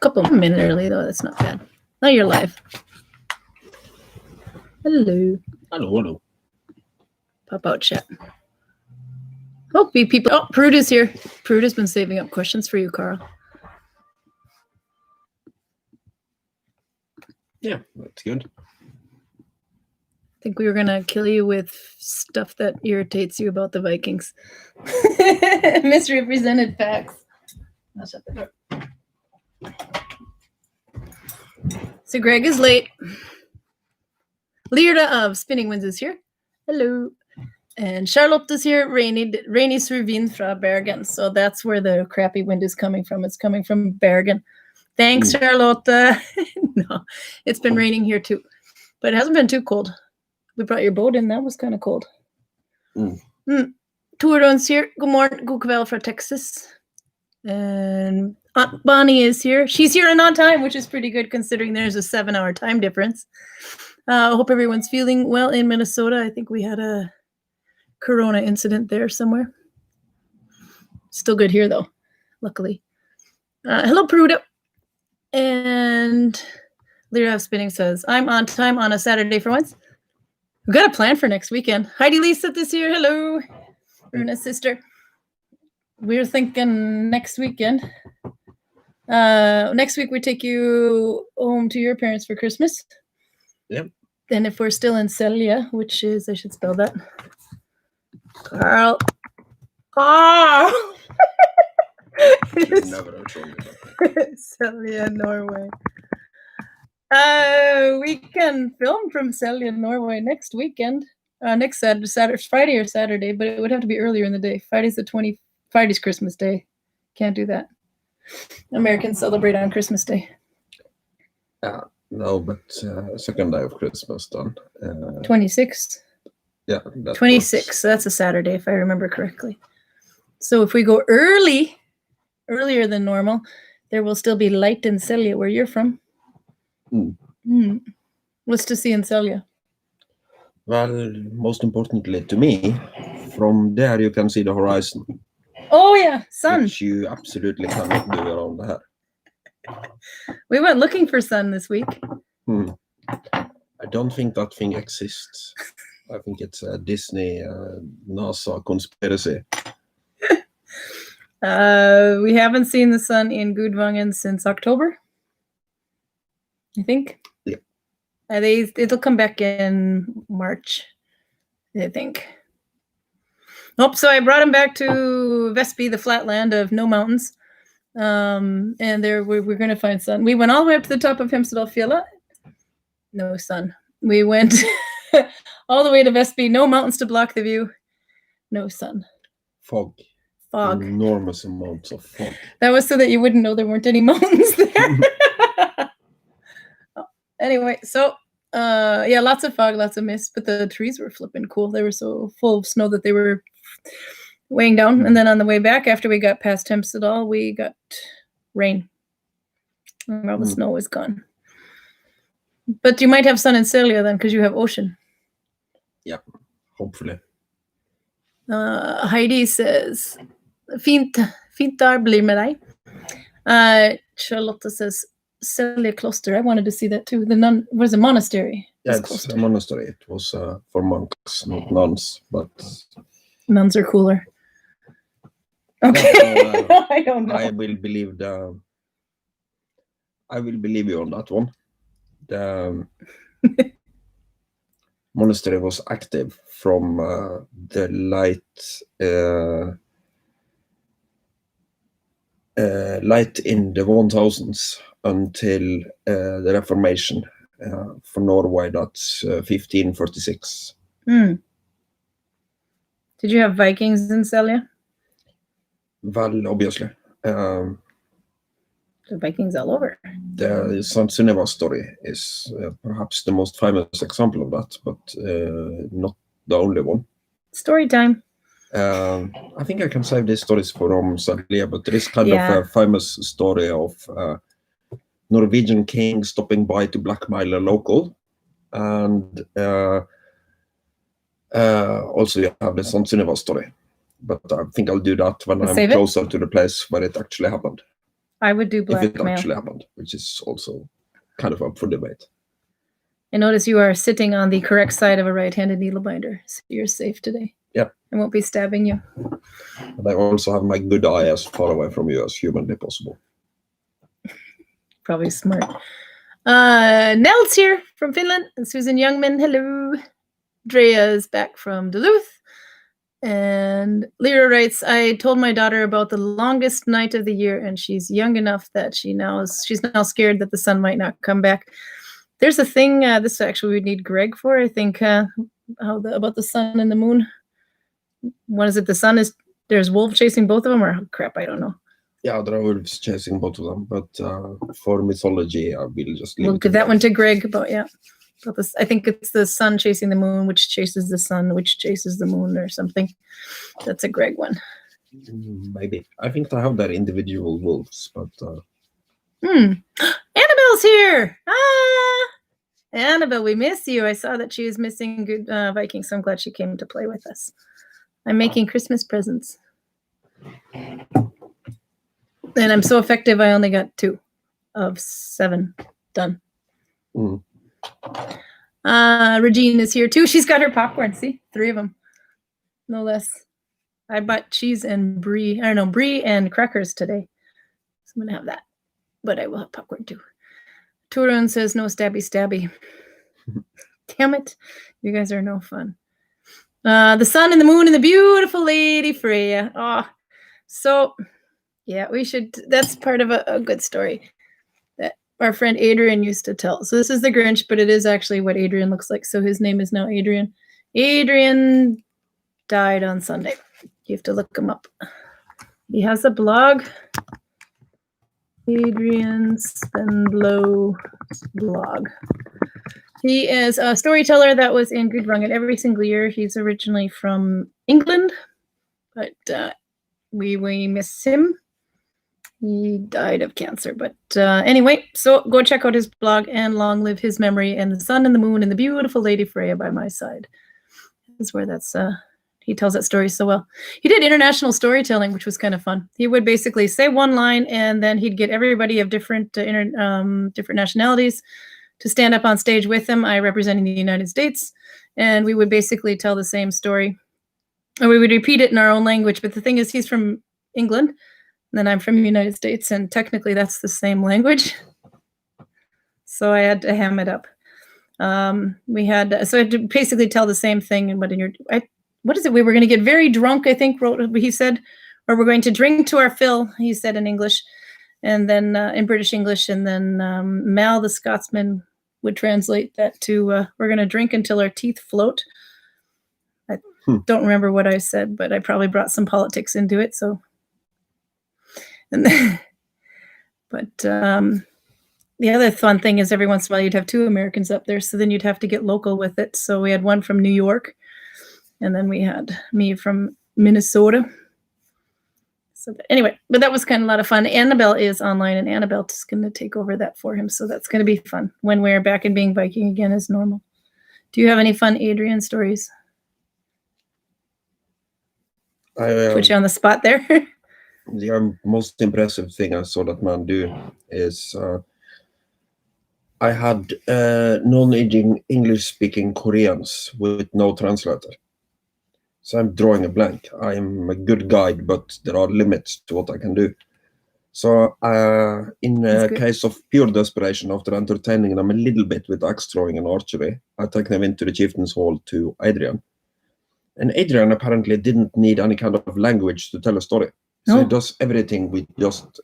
couple minutes early, though. That's not bad. Now you're live. Hello. Hello. Pop out chat. Oh, people. Oh, Prude is here. Prude has been saving up questions for you, Karl. Yeah, that's good. I think we were going to kill you with stuff that irritates you about the Vikings. Misrepresented facts. I'll shut the door. So Greg is late. Lyrda of Spinning Winds is here. Hello. And Charlotte is here. Rainy Survin from Bergen. So that's where the crappy wind is coming from. It's coming from Bergen. Thanks, Charlotte. No, it's been raining here too. But it hasn't been too cold. We brought your boat in. That was kind of cold. Torun's here. Good morning. God kväll from Texas. And Aunt Bonnie is here. She's here and on time, which is pretty good considering there's a 7-hour time difference. I hope everyone's feeling well in Minnesota. I think we had a corona incident there somewhere. Still good here, though, luckily. Hello, Pruda. And Lyra of Spinning says, I'm on time on a Saturday for once. We've got a plan for next weekend. Heidi Lisa this year. Hello. Runa's sister. We're thinking next weekend. Next week we take you home to your parents for Christmas. Yep. Then if we're still in Selja, which is, I should spell that. Karl. Oh! Never Selja, Norway. We can film from Selja, Norway next weekend. Next Saturday, Friday or Saturday, but it would have to be earlier in the day. Friday's Christmas Day. Can't do that. Americans celebrate on Christmas Day. No, but second day of Christmas then. 26th. Yeah. 26th. So that's a Saturday, if I remember correctly. So if we go earlier than normal, there will still be light in Selja, where you're from. What's to see in Selja? Well, most importantly to me, from there you can see the horizon. Oh yeah, sun. Which you absolutely cannot do around here. We went looking for sun this week. I don't think that thing exists. I think it's a Disney NASA conspiracy. We haven't seen the sun in Gudvangen since October, I think. Yeah. It'll come back in March, I think. So I brought him back to Vestby, the flat land of no mountains. And there we're going to find sun. We went all the way up to the top of Hemsedalfjella. No sun. We went all the way to Vestby. No mountains to block the view. No sun. Fog. Enormous amounts of fog. That was so that you wouldn't know there weren't any mountains there. Anyway, so lots of fog, lots of mist, but the trees were flipping cool. They were so full of snow that they were weighing down. And then on the way back, after we got past Hemsedal, we got rain. And all the snow was gone. But you might have sun in Selja then, because you have ocean. Yeah, hopefully. Heidi says, fint där blir med dig. Charlotte says, Selja Kloster. I wanted to see that too. The nun was a monastery. Yeah, it's a monastery. It was for monks, not nuns, but nuns are cooler. Okay, I don't know. I will believe you on that one. The monastery was active from the late in the 1000s until the Reformation for Norway. That's 1546. Did you have Vikings in Selja? Well, obviously. The Vikings all over. The St. Sunniva story is perhaps the most famous example of that, but not the only one. Story time. I think I can save these stories from Selja, but there is kind of a famous story of Norwegian king stopping by to blackmail a local, and also you have the St. Sunniva story. But I think I'll do that when I'm closer to the place where it actually happened. I would do if blackmail. it actually happened, which is also kind of up for debate. I notice you are sitting on the correct side of a right-handed needle binder, so you're safe today. Yep. I won't be stabbing you. And I also have my good eye as far away from you as humanly possible. Probably smart. Nell's here from Finland, and Susan Youngman, hello. Drea is back from Duluth. And Lyra writes, I told my daughter about the longest night of the year, and she's young enough that she's now scared that the sun might not come back. There's a thing, this actually we'd need Greg for, I think, about the sun and the moon. What is it? The sun is, there's wolves chasing both of them, or crap, I don't know. Yeah, there are wolves chasing both of them, but for mythology, I will just leave We'll give that one to Greg, but yeah. About this, I think it's the sun chasing the moon, which chases the sun, which chases the moon, or something. That's a Greg one. Maybe. I think they have their individual wolves, but... Annabelle's here! Ah! Annabelle, we miss you. I saw that she was missing Good Viking, so I'm glad she came to play with us. I'm making Christmas presents. And I'm so effective, I only got 2 of 7 done. Regine is here too. She's got her popcorn. See, 3 of them, no less. I bought cheese and brie. I don't know, brie and crackers today, so I'm gonna have that. But I will have popcorn too. Turun says no stabby. Damn it, you guys are no fun. The sun and the moon and the beautiful Lady Freya. Oh, so yeah, we should. That's part of a good story that our friend Adrian used to tell. So this is the Grinch, but it is actually what Adrian looks like. So his name is now Adrian. Adrian died on Sunday. You have to look him up. He has a blog. Adrian Spendlow blog. He is a storyteller that was in Gudvangen every single year. He's originally from England, but we miss him. He died of cancer, but anyway, so go check out his blog, and long live his memory, and the sun and the moon and the beautiful Lady Freya by my side. That's where he tells that story so well. He did international storytelling, which was kind of fun. He would basically say one line, and then he'd get everybody of different nationalities to stand up on stage with him. I representing the United States, and we would basically tell the same story, and we would repeat it in our own language. But the thing is, he's from England, and then I'm from the United States, and technically that's the same language. So I had to ham it up. So I had to basically tell the same thing, but what is it? We were going to get very drunk, I think, he said, or we're going to drink to our fill, he said in English, and then in British English, and then Mal, the Scotsman, would translate that to, we're going to drink until our teeth float. I don't remember what I said, but I probably brought some politics into it, so. But the other fun thing is every once in a while you'd have 2 Americans up there, so then you'd have to get local with it. So we had one from New York, and then we had me from Minnesota. So anyway, but that was kind of a lot of fun. Annabelle is online, and Annabelle is going to take over that for him. So that's going to be fun when we're back in being Viking again as normal. Do you have any fun Adrian stories? Put you on the spot there. The most impressive thing I saw that man do is I had non-English-speaking Koreans with no translator. So I'm drawing a blank. I'm a good guide, but there are limits to what I can do. So in a case of pure desperation, after entertaining them a little bit with axe throwing and archery, I take them into the chieftain's hall to Adrian. And Adrian apparently didn't need any kind of language to tell a story. So he does everything with just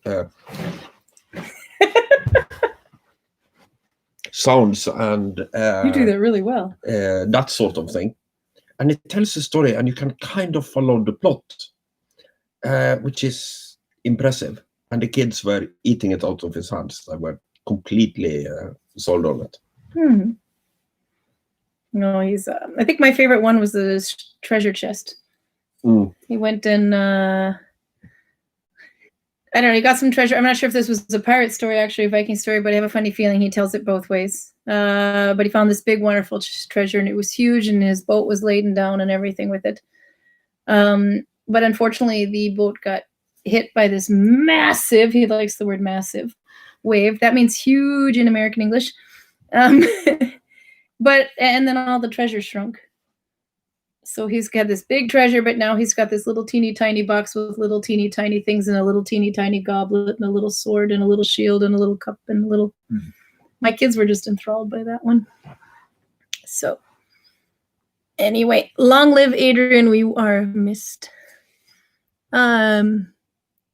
sounds and you do that really well. That sort of thing. And it tells a story, and you can kind of follow the plot, which is impressive. And the kids were eating it out of his hands. They were completely sold on it. No, he's. I think my favorite one was the treasure chest. He went and I don't know. He got some treasure. I'm not sure if this was a pirate story, actually, a Viking story, but I have a funny feeling he tells it both ways. But he found this big, wonderful treasure, and it was huge, and his boat was laden down and everything with it. But unfortunately, the boat got hit by this massive, he likes the word massive, wave. That means huge in American English. And then all the treasures shrunk. So he's got this big treasure, but now he's got this little teeny tiny box with little teeny tiny things and a little teeny tiny goblet and a little sword and a little shield and a little cup and a little... My kids were just enthralled by that one. So anyway, long live Adrian, we are missed. The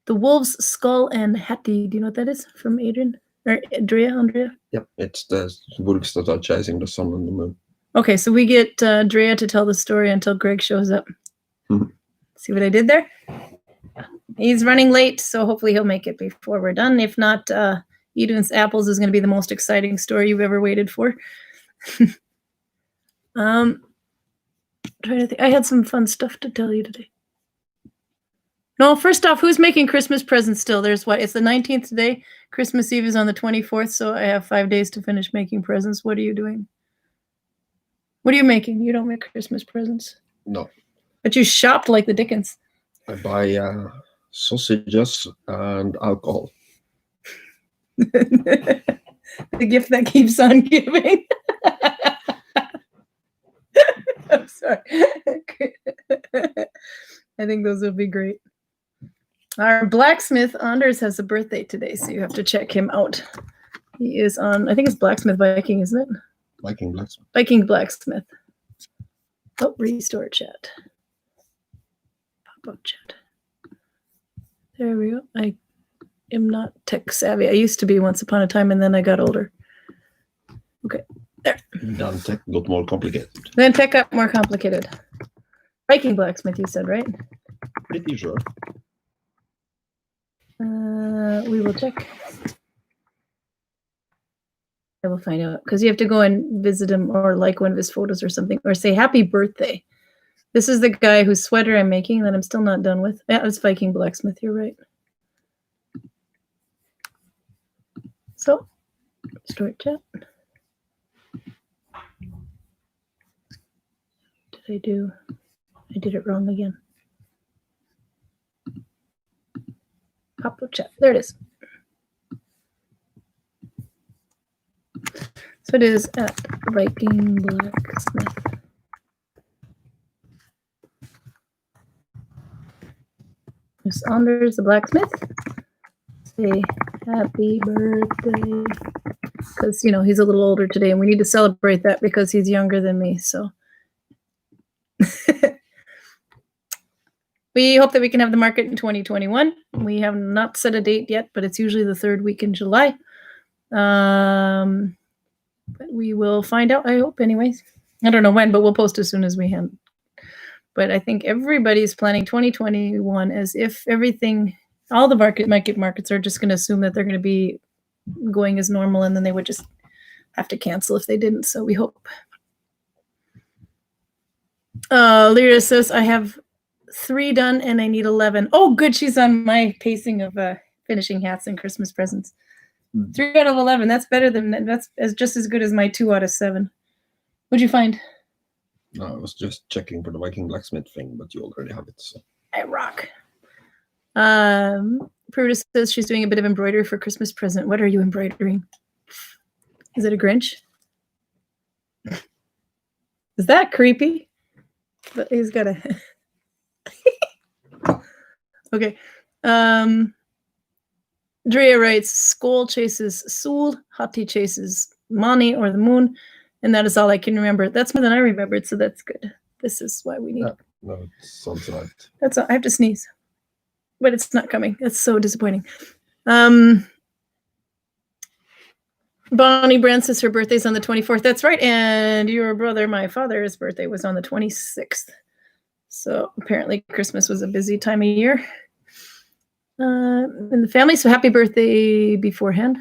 wolf's skull and hattie. Do you know what that is from Adrian? Or Andrea? Yep, it's the wolves that are chasing the sun and the moon. Okay, so we get Drea to tell the story until Greg shows up. See what I did there? He's running late, so hopefully he'll make it before we're done. If not, Idun's apples is going to be the most exciting story you've ever waited for. Trying to think. I had some fun stuff to tell you today. No, first off, who's making Christmas presents still? There's what? It's the 19th today. Christmas Eve is on the 24th, so I have 5 days to finish making presents. What are you doing? What are you making? You don't make Christmas presents. No. But you shopped like the Dickens. I buy sausages and alcohol. The gift that keeps on giving. I'm sorry. I think those would be great. Our blacksmith, Anders, has a birthday today, so you have to check him out. He is on, I think it's Blacksmith Viking, isn't it? Viking Blacksmith. Viking Blacksmith. Oh, restore chat. Pop-up chat. There we go. I am not tech savvy. I used to be once upon a time, and then I got older. Okay, there. Then tech got more complicated. Then tech got more complicated. Viking Blacksmith, you said, right? Pretty sure. We will check. I will find out, because you have to go and visit him or like one of his photos or something, or say happy birthday. This is the guy whose sweater I'm making that I'm still not done with. Yeah, it's Viking Blacksmith, you're right. So, start chat. I did it wrong again. Pop-up chat, there it is. So it is at Viking Blacksmith. There's Anders the blacksmith. Say happy birthday. Because, you know, he's a little older today and we need to celebrate that because he's younger than me. So we hope that we can have the market in 2021. We have not set a date yet, but it's usually the third week in July. But we will find out, I hope, anyways. I don't know when, but we'll post as soon as we can. But I think everybody's planning 2021 as if everything, all the markets are just going to assume that they're going to be going as normal, and then they would just have to cancel if they didn't. So we hope. Lyra says, I have 3 done and I need 11. Oh, good. She's on my pacing of finishing hats and Christmas presents. 3 out of 11. That's better than, that's just as good as my 2 out of 7. What'd you find? No, I was just checking for the Viking Blacksmith thing, but you already have it. So. I rock. Pruda says she's doing a bit of embroidery for Christmas present. What are you embroidering? Is it a Grinch? Is that creepy? But he's got a... Okay. Drea writes, Skoll chases Sul, Hati chases Mani or the moon, and that is all I can remember. That's more than I remembered, so that's good. This is why we need... No, it sounds right. That's all. I have to sneeze. But it's not coming. It's so disappointing. Bonnie Brand says her birthday's on the 24th. That's right. And your brother, my father's birthday, was on the 26th. So apparently Christmas was a busy time of year in the family. So happy birthday beforehand.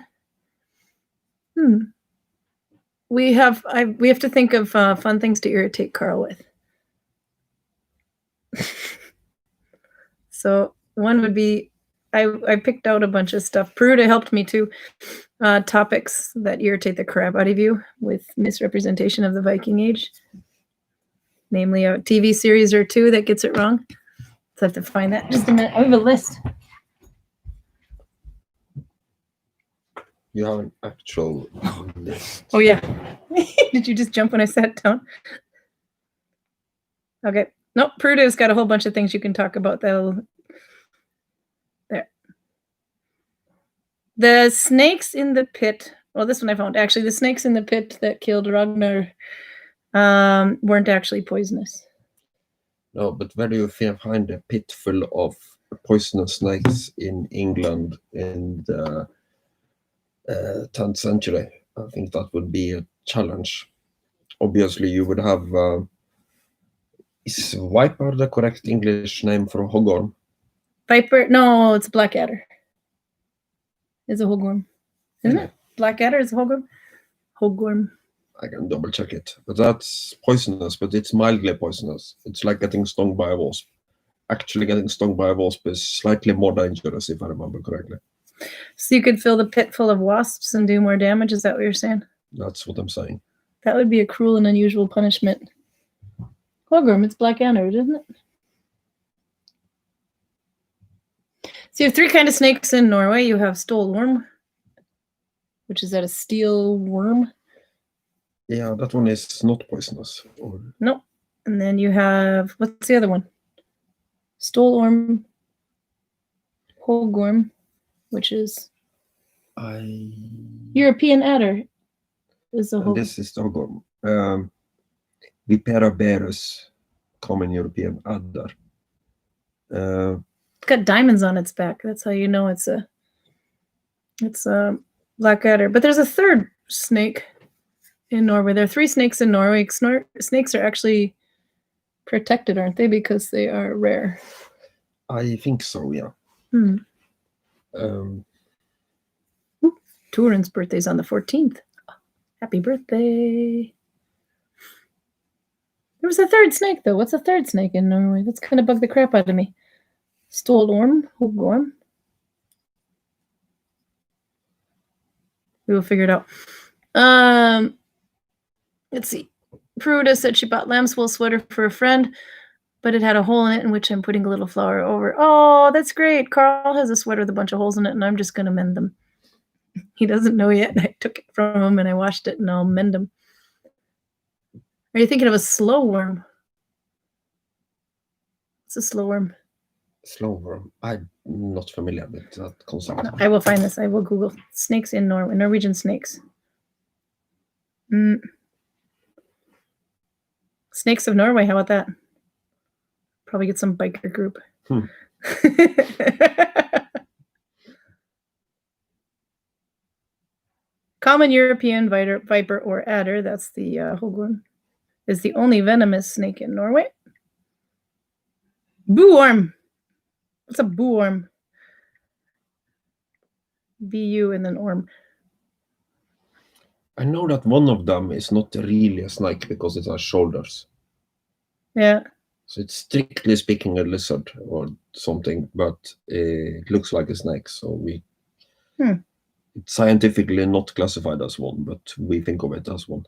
We have to think of fun things to irritate Karl with. So one would be, I picked out a bunch of stuff. Pruda helped me too. Topics that irritate the crap out of you with misrepresentation of the Viking Age. Namely a TV series or 2 that gets it wrong. So I have to find that. Just a minute. I have a list. You have an actual list. Oh, yeah. Did you just jump when I sat down? Okay. Nope, Pruda's got a whole bunch of things you can talk about. There. The snakes in the pit. Well, this one I found. Actually, the snakes in the pit that killed Ragnar weren't actually poisonous. No, but where do you find a pit full of poisonous snakes in England in the 10th century? I think that would be a challenge. Obviously, you would have... is viper the correct English name for hoggorm? Viper? No, it's blackadder. It's a hoggorm. Isn't it? Blackadder is a hoggorm? Hoggorm. I can double check it. But that's poisonous, but it's mildly poisonous. It's like getting stung by a wasp. Actually getting stung by a wasp is slightly more dangerous, if I remember correctly. So you could fill the pit full of wasps and do more damage? Is that what you're saying? That's what I'm saying. That would be a cruel and unusual punishment. Hoggorm, it's blackadder, isn't it? So you have 3 kinds of snakes in Norway. You have stolworm, which is that a steel worm? Yeah, that one is not poisonous. No. And then you have, what's the other one? Stolworm, hoggorm, which is European adder. Is the this is the hoggorm. Vipera berus, common European adder. It's got diamonds on its back. That's how you know it's a black adder. But there's a third snake in Norway. There are 3 snakes in Norway. Snakes are actually protected, aren't they? Because they are rare. I think so, yeah. Turin's birthday's on the 14th. Happy birthday. There was a third snake, though. What's a third snake in Norway? That's kind of bugged the crap out of me. Stolorm, hoggorm. We will figure it out. Let's see. Pruda said she bought lamb's wool sweater for a friend, but it had a hole in it in which I'm putting a little flour over. Oh, that's great. Karl has a sweater with a bunch of holes in it, and I'm just going to mend them. He doesn't know yet. I took it from him, and I washed it, and I'll mend them. Are you thinking of a slow worm? What's a slow worm? Slow worm. I'm not familiar with that concept. No, I will find this. I will Google snakes in Norway, Norwegian snakes. Snakes of Norway, how about that? Probably get some biker group. Common European viper or adder, that's the hoggorm, is the only venomous snake in Norway. Byom. What's a byom? B-U and then orm. I know that one of them is not really a snake because it has shoulders. Yeah. So it's strictly speaking a lizard or something, but it looks like a snake. So it's scientifically not classified as one, but we think of it as one.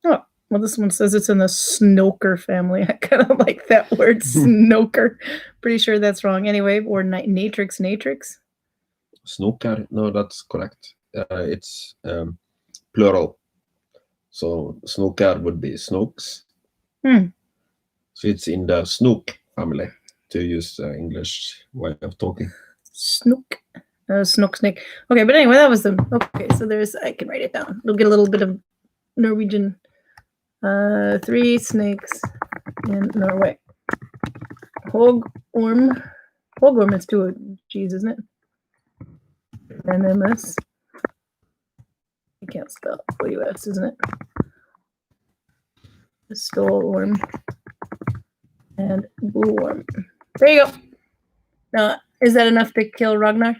Oh, well, this one says it's in the snoker family. I kind of like that word, snoker. Pretty sure that's wrong. Anyway, or natrix. Snoker? No, that's correct. It's plural. So snoker would be snokes. So it's in the snook family, to use the English way of talking. Snook. Snook snake. Okay, but anyway, that was them. Okay, so there's, I can write it down. We'll get a little bit of Norwegian. 3 snakes in Norway. Hoggorm. Hoggorm is 2 G's, isn't it? Venomous. You can't spell O-U-S, isn't it? Stolworm. And byom. There you go. Now, is that enough to kill Ragnar?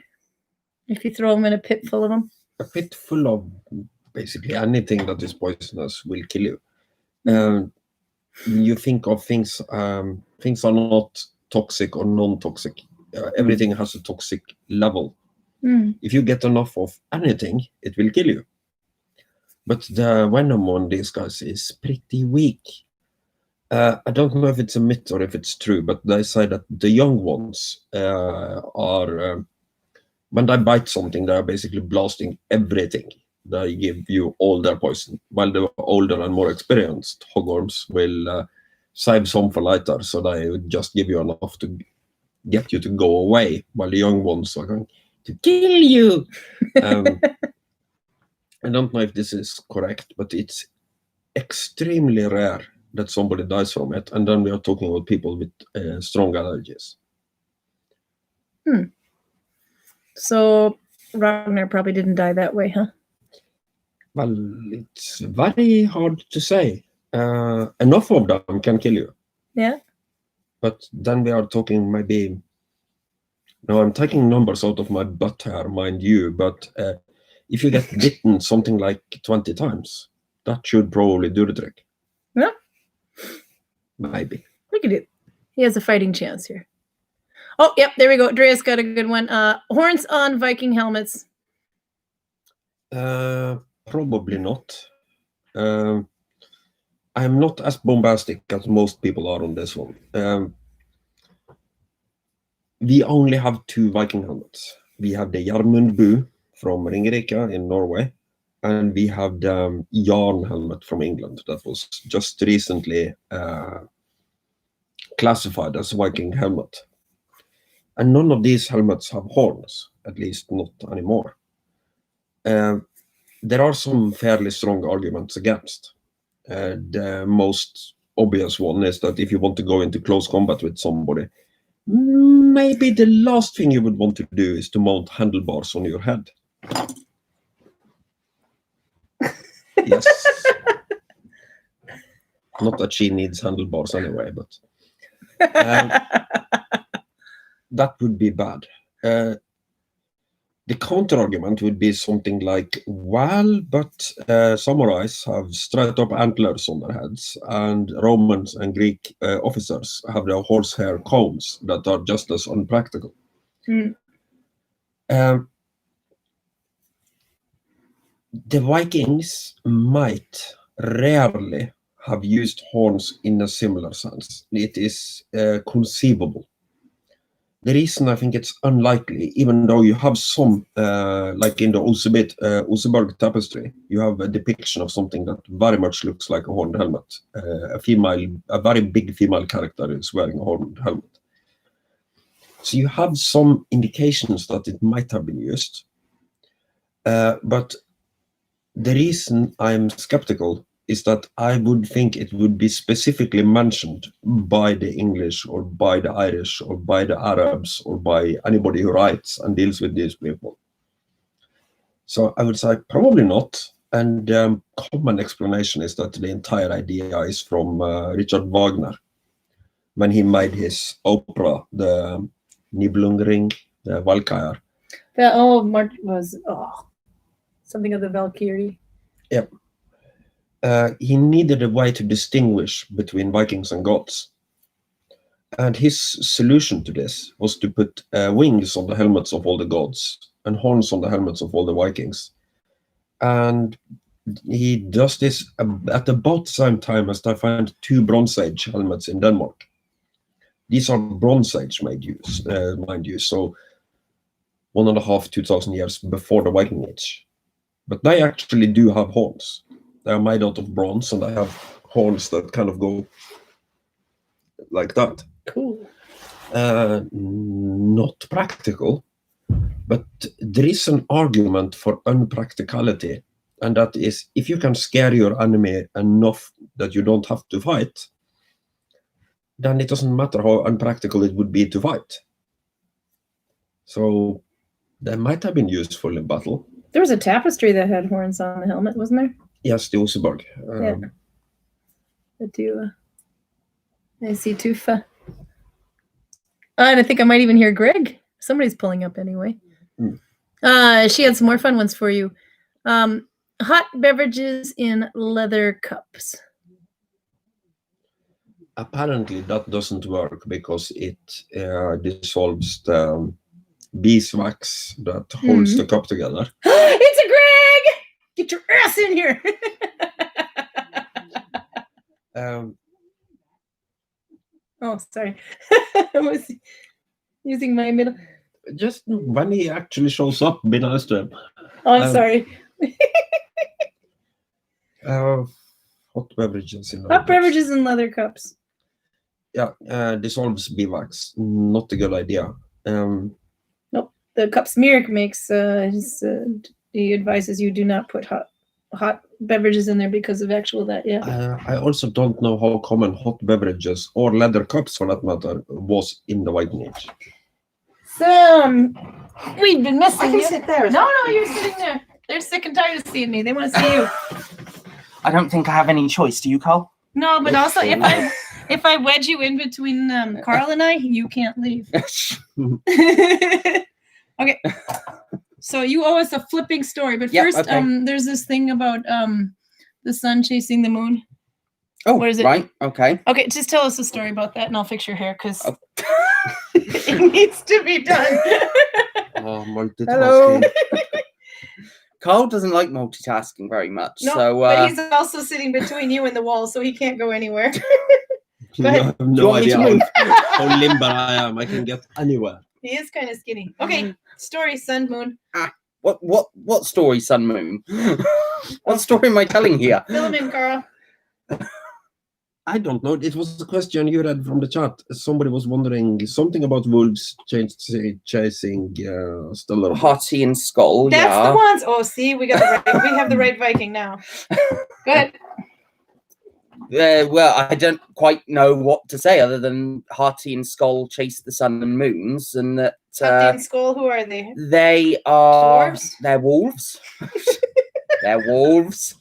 If you throw him in a pit full of them? A pit full of basically anything that is poisonous will kill you. You think of things, things are not toxic or non-toxic. Everything has a toxic level. If you get enough of anything, it will kill you. But the venom on these guys is pretty weak. I don't know if it's a myth or if it's true, but they say that the young ones are when they bite something, they are basically blasting everything. They give you all their poison, while the older and more experienced hoggorms will save some for later, so they would just give you enough to get you to go away, while the young ones are going to kill you. I don't know if this is correct, but it's extremely rare that somebody dies from it, and then we are talking about people with strong allergies. So Ragnar probably didn't die that way, huh? Well, it's very hard to say. Enough of them can kill you. Yeah. But then we are talking maybe... Now I'm taking numbers out of my butt here, mind you, but if you get bitten something like 20 times, that should probably do the trick. Yeah. Maybe. Look at it. He has a fighting chance here. Oh, yep, there we go. Andreas got a good one. Horns on Viking helmets. Probably not. I'm not as bombastic as most people are on this one. We only have 2 Viking helmets. We have the Jarmundbu from Ringerike in Norway, and we have the Jarn helmet from England that was just recently classified as a Viking helmet. And none of these helmets have horns, at least not anymore. There are some fairly strong arguments against. The most obvious one is that if you want to go into close combat with somebody, maybe the last thing you would want to do is to mount handlebars on your head. Yes. Not that she needs handlebars anyway, but that would be bad. The counter-argument would be something like, well, but samurais have straight up antlers on their heads, and Romans and Greek officers have their horsehair combs that are just as unpractical. The Vikings might rarely have used horns in a similar sense. It is conceivable. The reason I think it's unlikely, even though you have some, like in the Oseberg tapestry, you have a depiction of something that very much looks like a horned helmet. A very big female character is wearing a horned helmet. So you have some indications that it might have been used. But the reason I'm skeptical is that I would think it would be specifically mentioned by the English or by the Irish or by the Arabs or by anybody who writes and deals with these people. So I would say probably not. And common explanation is that the entire idea is from Richard Wagner when he made his opera, the Nibelungring, the Valkyr. Something of the Valkyrie. Yep. He needed a way to distinguish between Vikings and gods. And his solution to this was to put wings on the helmets of all the gods and horns on the helmets of all the Vikings. And he does this at about the same time as they find 2 Bronze Age helmets in Denmark. These are Bronze Age mind you, so 1,500–2,000 years before the Viking Age. But they actually do have horns. They are made out of bronze, and they have horns that kind of go like that. Cool. Not practical, but there is an argument for unpracticality, and that is if you can scare your enemy enough that you don't have to fight, then it doesn't matter how unpractical it would be to fight. So they might have been useful in battle. There was a tapestry that had horns on the helmet, wasn't there? Yes, the Oseberg. Yeah. I see Tufa. And I think I might even hear Greg. Somebody's pulling up anyway. She had some more fun ones for you. Hot beverages in leather cups. Apparently that doesn't work because it dissolves the beeswax that holds the cup together. It's a Greg! Get your ass in here! Oh, sorry. I was using my middle. Just when he actually shows up, be nice to him. Oh, I'm sorry. Hot beverages in Hot beverages in leather cups. Yeah, dissolves beeswax. Not a good idea. Nope. The cups Mirik makes, he advises you do not put hot beverages in there because of actual that, yeah. I also don't know how common hot beverages, or leather cups for that matter, was in the Viking Age. So, we've been missing I can you. sit there. No, you're sitting there. They're sick and tired of seeing me. They want to see you. I don't think I have any choice. Do you, Karl? No, but also if I wedge you in between Karl and I, you can't leave. Okay. So you owe us a flipping story, but first, okay. There's this thing about the sun chasing the moon. Oh, what is it? Right. Okay. Okay, just tell us a story about that, and I'll fix your hair because it needs to be done. Multitasking. Hello. Karl doesn't like multitasking very much. No, so, but he's also sitting between you and the wall, so he can't go anywhere. Go ahead. I have no idea how limber I am. I can get anywhere. He is kind of skinny. Okay, story, sun, moon. What story, sun, moon? What story am I telling here? Fill him in, Karl. I don't know. It was a question you read from the chat. Somebody was wondering something about wolves chasing stellar. Hearty and Skull. That's the ones. Oh, see, we have the right Viking now. Go ahead. Well, I don't quite know what to say other than Hearty and Skull chase the sun and moons, and that. Hearty and Skull, who are they? They are. Dwarves? They're wolves. They're wolves.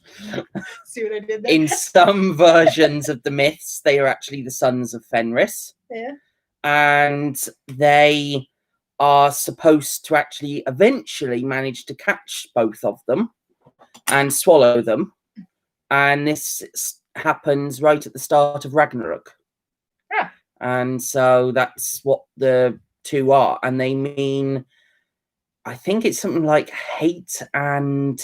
See what I did there? In some versions of the myths, they are actually the sons of Fenris. Yeah. And they are supposed to actually eventually manage to catch both of them and swallow them. And this happens right at the start of Ragnarok. Yeah. And so that's what the two are. And they mean, I think it's something like hate and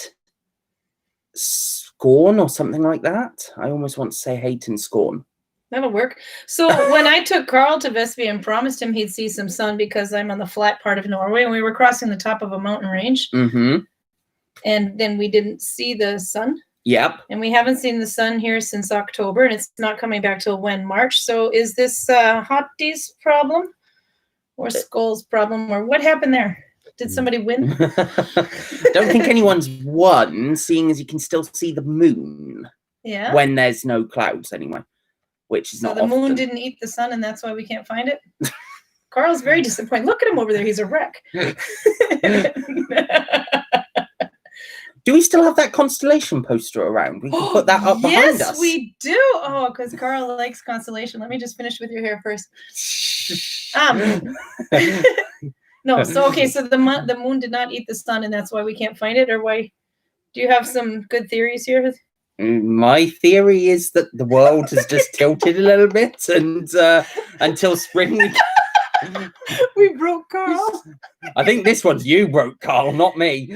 scorn or something like that. I almost want to say hate and scorn. That'll work. So when I took Karl to Vestby and promised him he'd see some sun because I'm on the flat part of Norway, and we were crossing the top of a mountain range. Mm-hmm. And then we didn't see the sun. Yep. And we haven't seen the sun here since October, and it's not coming back till when? March. So is this Hotti's problem or Skull's problem, or what happened there? Did somebody win? Don't think anyone's won, seeing as you can still see the moon. Yeah. When there's no clouds, anyway, which is not So the moon often. didn't eat the sun, and that's why we can't find it? Karl's very disappointed. Look at him over there. He's a wreck. Do we still have that constellation poster around? We can put that up behind us. Yes, we do. Oh, because Karl likes constellation. Let me just finish with your hair first. No, so okay, so the moon did not eat the sun, and that's why we can't find it, or why? Do you have some good theories here? My theory is that the world has just tilted a little bit, and until spring. We broke Karl. I think this one's you broke, Karl, not me.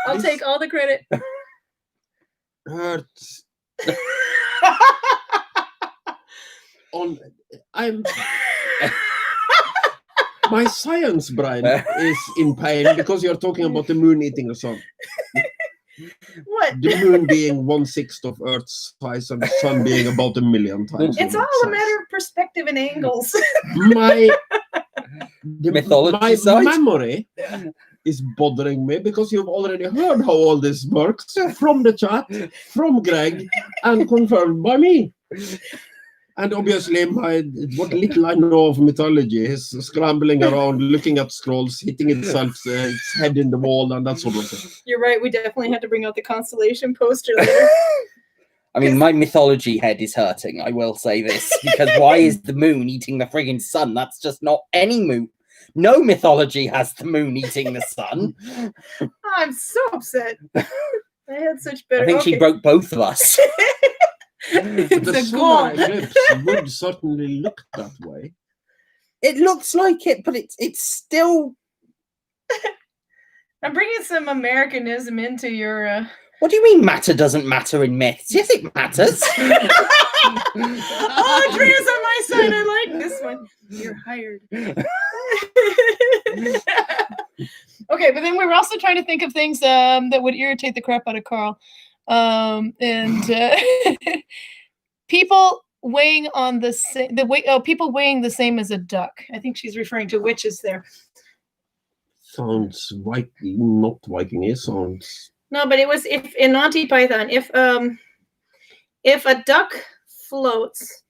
I'll take all the credit. Hurts. My science brain is in pain because you're talking about the moon eating the sun. What? The moon being 1/6 of Earth's size and the sun being about 1 million times. It's all a matter of perspective and angles. My mythology memory is bothering me because you've already heard how all this works from the chat, from Greg, and confirmed by me. And obviously, what little I know of mythology is scrambling around, looking at scrolls, hitting its head in the wall, and that sort of thing. You're right. We definitely had to bring out the constellation poster later. I mean, my mythology head is hurting, I will say this, because why is the moon eating the friggin' sun? That's just not any moon. No mythology has the moon eating the sun. Oh, I'm so upset. I had such better... I think she broke both of us. The solar eclipse would certainly look that way. It looks like it, but it's still... I'm bringing some Americanism into your... What do you mean matter doesn't matter in myths? Yes, it matters. Oh, Andrea's on my side. I like this one. You're hired. Okay, but then we were also trying to think of things that would irritate the crap out of Karl. People weighing on the same people weighing the same as a duck. I think she's referring to witches there. Sounds not Viking. It sounds. No, but it was if in Monty Python, if a duck floats,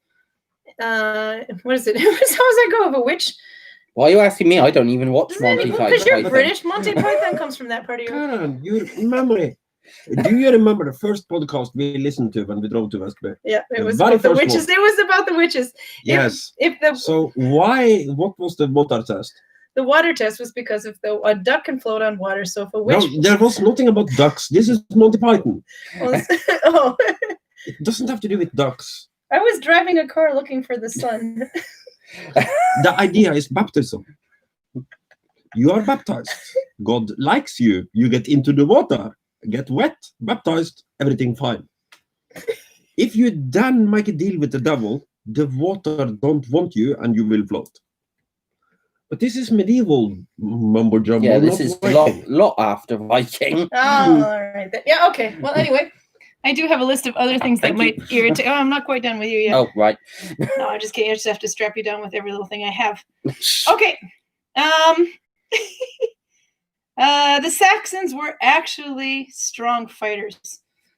what is it? How does that go? Of a witch? Why are you asking me? I don't even watch Monty Python. Because you're British. Monty Python comes from that part of your. Karin, your memory. Do you remember the first podcast we listened to when we drove to Vestby? Yeah, it was about the witches. It was about the witches. Yes. So what was the water test? The water test was because if a duck can float on water, so if a witch... No, there was nothing about ducks. This is Monty Python. Oh. It doesn't have to do with ducks. I was driving a car looking for the sun. The idea is baptism. You are baptized. God likes you. You get into the water, get wet, baptized, everything fine. If you then make a deal with the devil, the water don't want you and you will float. But this is medieval mumbo jumbo. Yeah, this is a lot after Viking. Oh, all right. Yeah, okay. Well, anyway, I do have a list of other things that might irritate. Oh, I'm not quite done with you yet. Oh, right. No, I'm just kidding. I just have to strap you down with every little thing I have. Okay. The Saxons were actually strong fighters.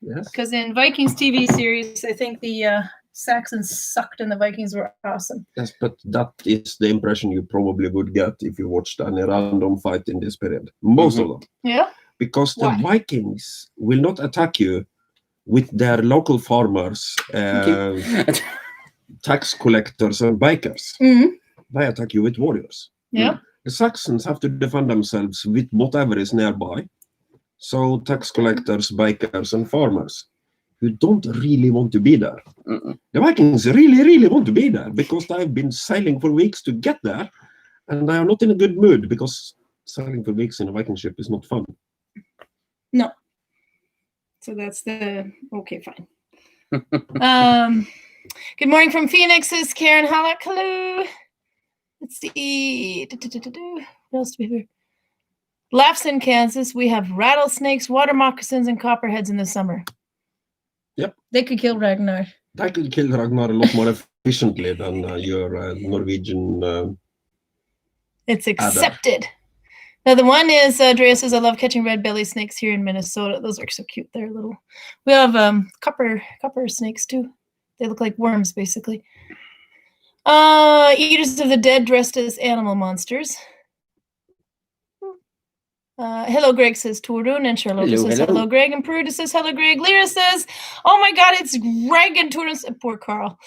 Yes. Because in Vikings TV series, I think the Saxons sucked and the Vikings were awesome. Yes, but that is the impression you probably would get if you watched any random fight in this period. Most of them. Yeah. Because the Vikings will not attack you with their local farmers, tax collectors, and bikers. Mm-hmm. They attack you with warriors. Yeah. The Saxons have to defend themselves with whatever is nearby. So tax collectors, bikers, and farmers who don't really want to be there. Mm-mm. The Vikings really, really want to be there because they've been sailing for weeks to get there, and they are not in a good mood because sailing for weeks in a Viking ship is not fun. No. So that's the okay, fine. Good morning from Phoenix, says Karin Halleck. Hello. Let's see. What else do we have here? Laughs in Kansas. We have rattlesnakes, water moccasins, and copperheads in the summer. Yep. They could kill Ragnar. They could kill Ragnar a lot more efficiently than your Norwegian. It's accepted. Now the one is Andrea says, I love catching red belly snakes here in Minnesota. Those are so cute. They're little. We have copper snakes too. They look like worms basically. Eaters of the dead dressed as animal monsters. Hello, Greg says Torun, and Charlotte says hello, Greg, and Peruda says hello, Greg. Lyra says, oh my God, it's Greg, and Torun says, poor Karl.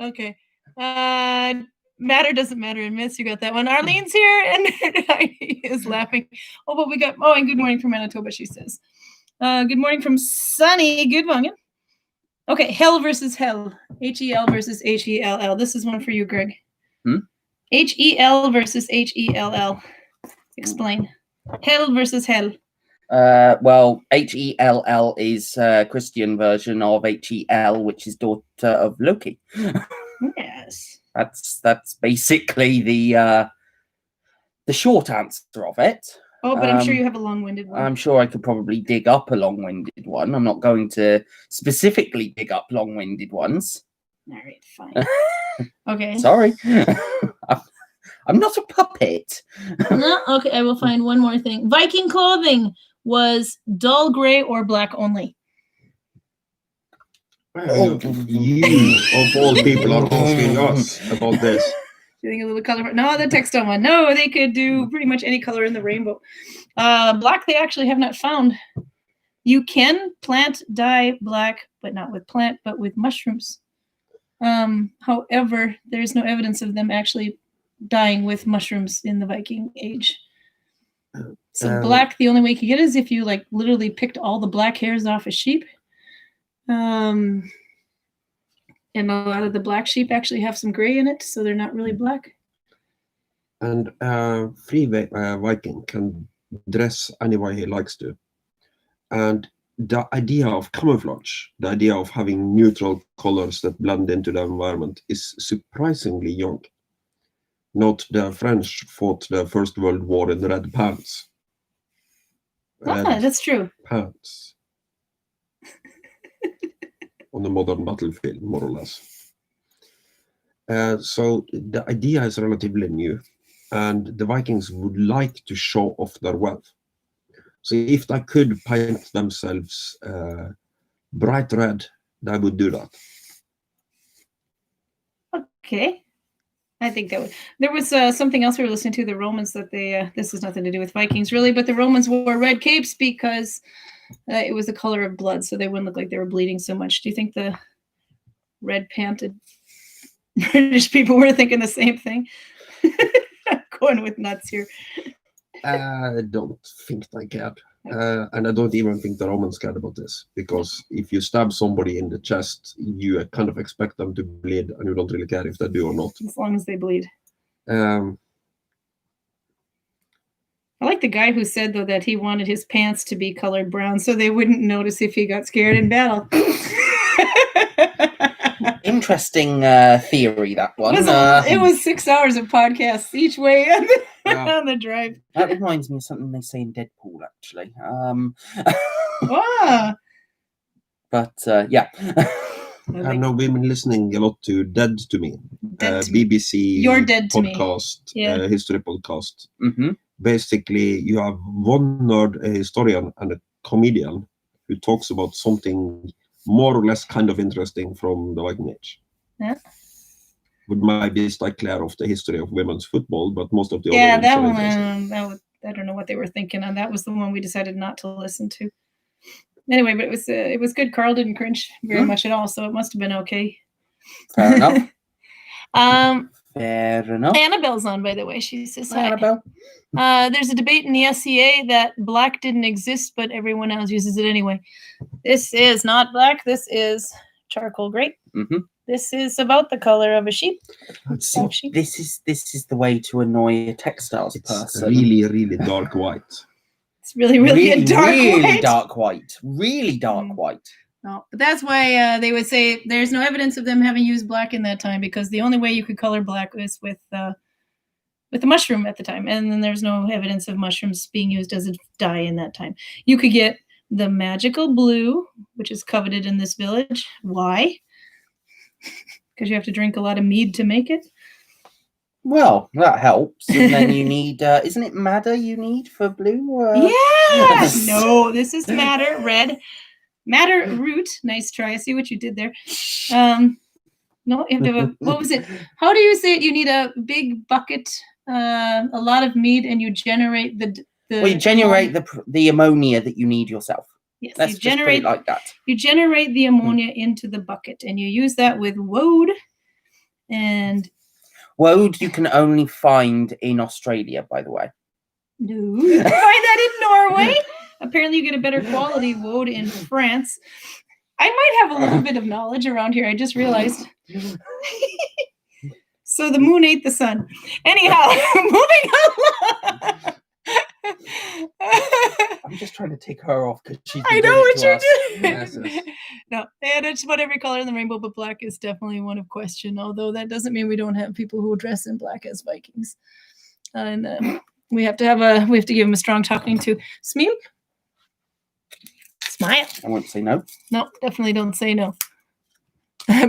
Okay. Matter doesn't matter in myths. You got that one. Arlene's here, and he is laughing. Oh, but we got, and good morning from Manitoba, she says. Good morning from sunny Gudvangen. Okay, hell versus hell. H-E-L versus H-E-L-L. This is one for you, Greg. H-E-L versus H-E-L-L. Explain. Hell versus hell. Well, H-E-L-L is a Christian version of H-E-L, which is daughter of Loki. Yes. That's basically the short answer of it. Oh, but I'm sure you have a long-winded one. I'm sure I could probably dig up a long-winded one. I'm not going to specifically dig up long-winded ones. All right, fine. Okay. Sorry. I'm not a puppet. No, okay, I will find one more thing. Viking clothing was dull gray or black only. You, of all people, are asking us about this. Doing a little color. No, the textile one. No, they could do pretty much any color in the rainbow. Black, they actually have not found. You can dye black, but not with plant, but with mushrooms. However, there's no evidence of them actually dyeing with mushrooms in the Viking age. So black, the only way you can get it is if you like literally picked all the black hairs off a sheep. And a lot of the black sheep actually have some gray in it, so they're not really black. And free Viking can dress any way he likes to. And the idea of camouflage, the idea of having neutral colors that blend into the environment, is surprisingly young. Note the French fought the First World War in red pants. That's true. Pants. On the modern battlefield, more or less. So the idea is relatively new, and the Vikings would like to show off their wealth. So if they could paint themselves bright red, they would do that. Okay. I think that there was something else we were listening to, the Romans, that they, this has nothing to do with Vikings really, but the Romans wore red capes because it was the color of blood, so they wouldn't look like they were bleeding so much. Do you think the red panted British people were thinking the same thing? Going with nuts here. I don't think they cared. And I don't even think the Romans cared about this, because if you stab somebody in the chest, you kind of expect them to bleed, and you don't really care if they do or not. As long as they bleed. I like the guy who said, though, that he wanted his pants to be colored brown so they wouldn't notice if he got scared in battle. Interesting theory, that one. It was 6 hours of podcasts each way on the drive. That reminds me of something they say in Deadpool, actually. But yeah. I know we've been listening a lot to Dead to Me, BBC You're Dead to podcast, Me. history podcast. Mm-hmm. Basically, you have one nerd, a historian, and a comedian who talks about something more or less kind of interesting from the Viking Age. Yeah. Would maybe stay clear of the history of women's football, but most of the other that one, I don't know what they were thinking on. That was the one we decided not to listen to. Anyway, but it was good. Karl didn't cringe very much at all, so it must have been okay. Fair enough. Fair enough. Annabelle's on, by the way. She says hi. Annabelle. There's a debate in the SCA that black didn't exist, but everyone else uses it anyway. This is not black. This is charcoal gray. Mm-hmm. This is about the color of a sheep. This is the way to annoy a textiles person. Really, really dark white. It's really a dark white. Really dark white. No, but that's why they would say there's no evidence of them having used black in that time, because the only way you could color black was with the mushroom at the time, and then there's no evidence of mushrooms being used as a dye in that time. You could get the magical blue, which is coveted in this village. Why? Because you have to drink a lot of mead to make it. Well, that helps. And then you need, isn't it madder you need for blue? Yes! No, this is madder, red. Madder root. Nice try. I see what you did there. No, you have to have what was it? How do you say it? You need a big bucket, a lot of mead, and you generate you generate the ammonia that you need yourself. Yes, let's you generate like that. You generate the ammonia into the bucket, and you use that with woad. And woad you can only find in Australia, by the way. No, you can find that in Norway. Apparently, you get a better quality woad in France. I might have a little bit of knowledge around here. I just realized. So the moon ate the sun. Anyhow, moving along. I'm just trying to take her off because she's. I know what you're doing. Yes. No, and it's about every color in the rainbow, but black is definitely one of question. Although that doesn't mean we don't have people who dress in black as Vikings, and we have to give them a strong talking to. Smile. Smile. I won't say no. No, definitely don't say no.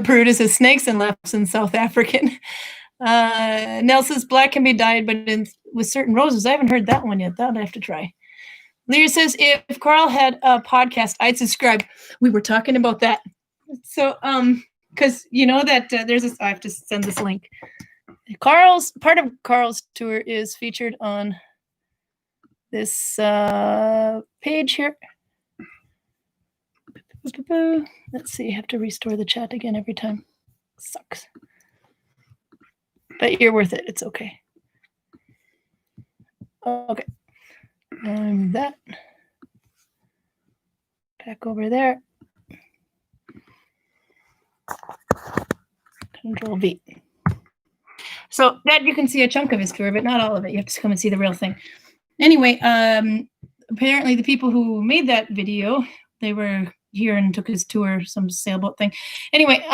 Brutus is snakes and laughs in South African. Nell says black can be dyed, but with certain roses. I haven't heard that one yet. That I have to try. Lear says if Karl had a podcast, I'd subscribe. We were talking about that. So, because you know that there's this. I have to send this link. Part of Karl's tour is featured on this page here. Let's see. I have to restore the chat again every time. Sucks. But you're worth it. It's okay. Okay. That. Back over there. Control V. So that you can see a chunk of his tour, but not all of it. You have to come and see the real thing. Anyway, apparently the people who made that video they were here and took his tour, some sailboat thing. Anyway,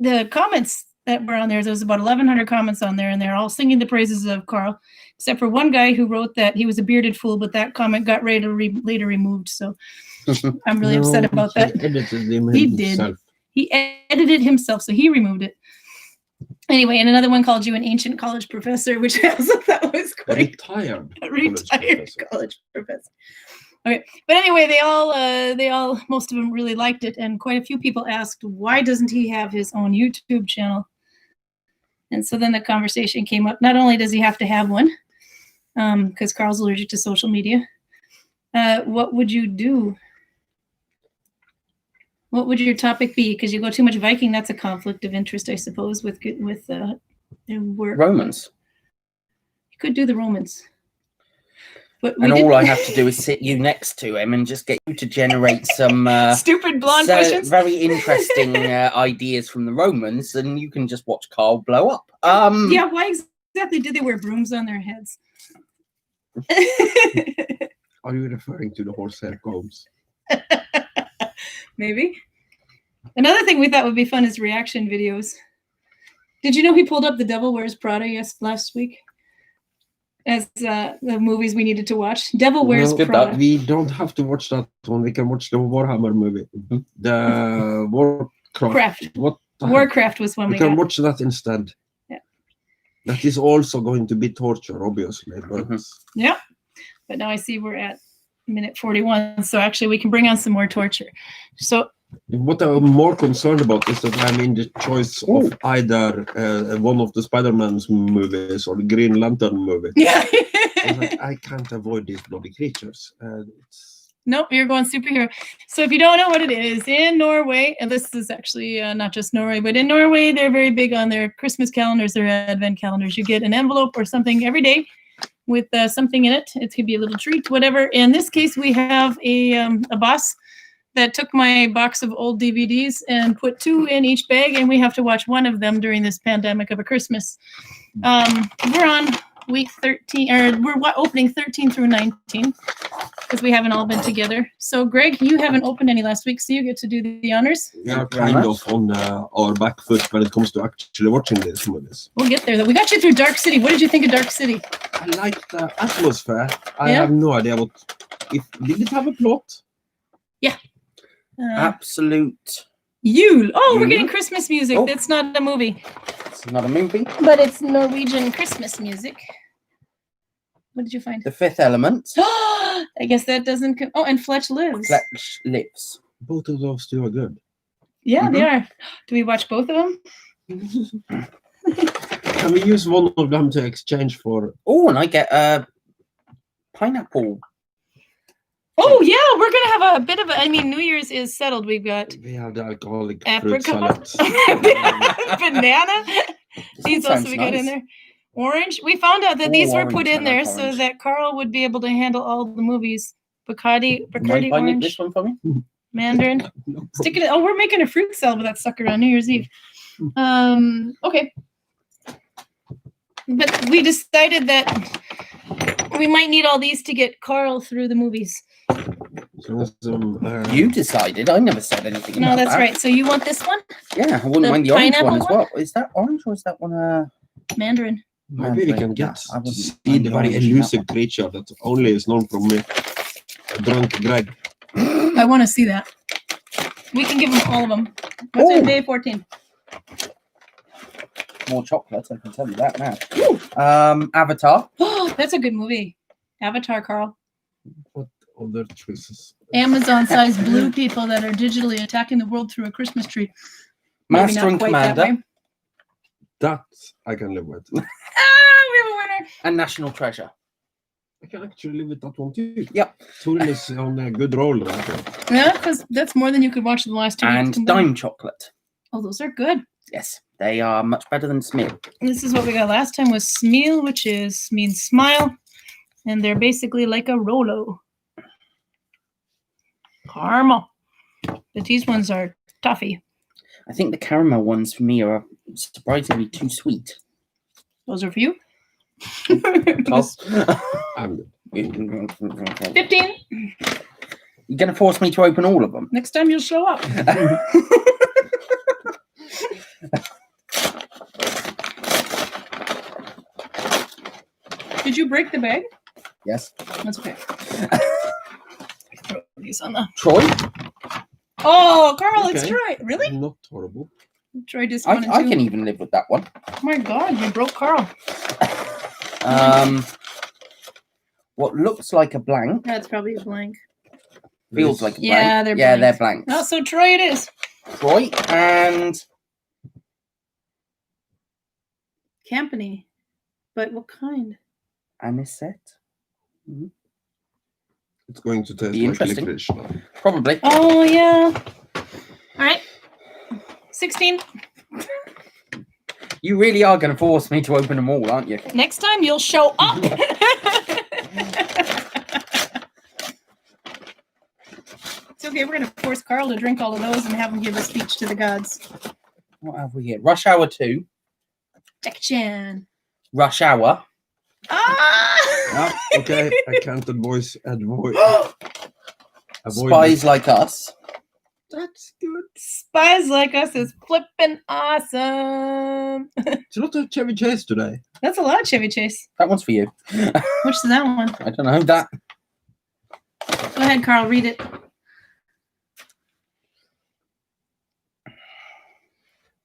the comments that were on there, was about 1,100 comments on there, and they're all singing the praises of Karl, except for one guy who wrote that he was a bearded fool, but that comment got later removed. So I'm really upset about that. He did. He edited himself, so he removed it. Anyway, and another one called you an ancient college professor, which I also thought was quite retired college professor. Okay, but anyway, they all, most of them really liked it, and quite a few people asked, why doesn't he have his own YouTube channel? And so then the conversation came up. Not only does he have to have one, because Karl's allergic to social media. What would you do? What would your topic be? Because you go too much Viking, that's a conflict of interest, I suppose, with work. Romans. You could do the Romans. But all I have to do is sit you next to him and just get you to generate some stupid blonde questions. Very interesting ideas from the Romans, and you can just watch Karl blow up. Yeah, why exactly did they wear brooms on their heads? Are you referring to the horsehair combs? Maybe. Another thing we thought would be fun is reaction videos. Did you know he pulled up The Devil Wears Prada last week as the movies we needed to watch? Devil Wears Prada. We don't have to watch that one. We can watch the Warhammer movie. The Warcraft. Warcraft was one we can watch that instead. Yeah. That is also going to be torture, obviously. But yeah. But now I see we're at minute 41, so actually we can bring on some more torture. So what I'm more concerned about is that I'm in the choice of either one of the Spider-Man's movies or the Green Lantern movie. Yeah. I can't avoid these bloody creatures. Nope, you're going superhero. So if you don't know what it is, in Norway, and this is actually not just Norway, but in Norway, they're very big on their Christmas calendars, their advent calendars. You get an envelope or something every day with something in it. It could be a little treat, whatever. In this case, we have a boss that took my box of old DVDs and put 2 in each bag, and we have to watch one of them during this pandemic of a Christmas. We're on week 13, or we're opening 13 through 19, because we haven't all been together. So, Greg, you haven't opened any last week, so you get to do the honors. We are kind of on our back foot when it comes to actually watching these movies. We'll get there, though. We got you through Dark City. What did you think of Dark City? I like the atmosphere. I have no idea did it have a plot? Yeah. Absolute Yule. Oh, we're getting Christmas music. That's not a movie. It's not a movie. But it's Norwegian Christmas music. What did you find? The Fifth Element. I guess that doesn't... and Fletch Lives. Fletch Lives. Both of those two are good. Yeah, they are. Do we watch both of them? Can we use one of them to exchange for... Oh, and I get a pineapple. Oh, yeah, we're going to have a bit of a... I mean, New Year's is settled. We have the alcoholic apricot, banana. These also we got in there. Orange. We found out that these were put in there so that Karl would be able to handle all the movies. Bacardi orange. This one for me? Mandarin. No, stick it in. Oh, we're making a fruit salad with that sucker on New Year's Eve. Okay. But we decided that we might need all these to get Karl through the movies. You decided. I never said anything about that. No, that's right. So you want this one? Yeah, I wouldn't mind the orange one as well. Is that orange or is that one Mandarin? Maybe we can get to see the very elusive creature that only is known from me. Drunk Greg. I want to see that. We can give them all of them. What's in day 14? More chocolates, I can tell you that now. Avatar. Oh, that's a good movie. Avatar, Karl. What other choices? Amazon-sized blue people that are digitally attacking the world through a Christmas tree. Master and Commander. That I can live with. We have a winner. And National Treasure. I can actually live with that one too. Yep. Turin is on a good roll right now. Yeah, because that's more than you could watch in the last 2 weeks. And Dime Chocolate. Oh, those are good. Yes, they are much better than Smil. This is what we got last time was Smil, which means smile. And they're basically like a Rolo. Caramel. But these ones are toffee. I think the caramel ones for me are surprisingly too sweet. Those are for you? 15. You're going to force me to open all of them. Next time you'll show up. Did you break the bag? Yes. That's okay. Throw these on the... Troy? Oh, Karl, it's Okay. Troy. Really? Not horrible. Troy just one and I two. can even live with that one. Oh my God, you broke Karl. What looks like a blank That's probably a blank. feels like a blank. Yeah, they're yeah, blanks. they're blanks. Oh, so Troy it is. Troy and Company. But what kind? anisette. It's going to taste Be like interesting. licorice. Probably. Oh, yeah. All right. 16. You really are going to force me to open them all, aren't you? Next time you'll show up. It's okay. We're going to force Karl to drink all of those and have him give a speech to the gods. What have we here? Rush Hour 2. Jackie Chan. Rush Hour. Ah! Okay, I can't avoid. Spies Like Us. That's good. Spies Like Us is flipping awesome. It's a lot of Chevy Chase today. That's a lot of Chevy Chase. That one's for you. Which is that one? I don't know that. Go ahead, Karl. Read it.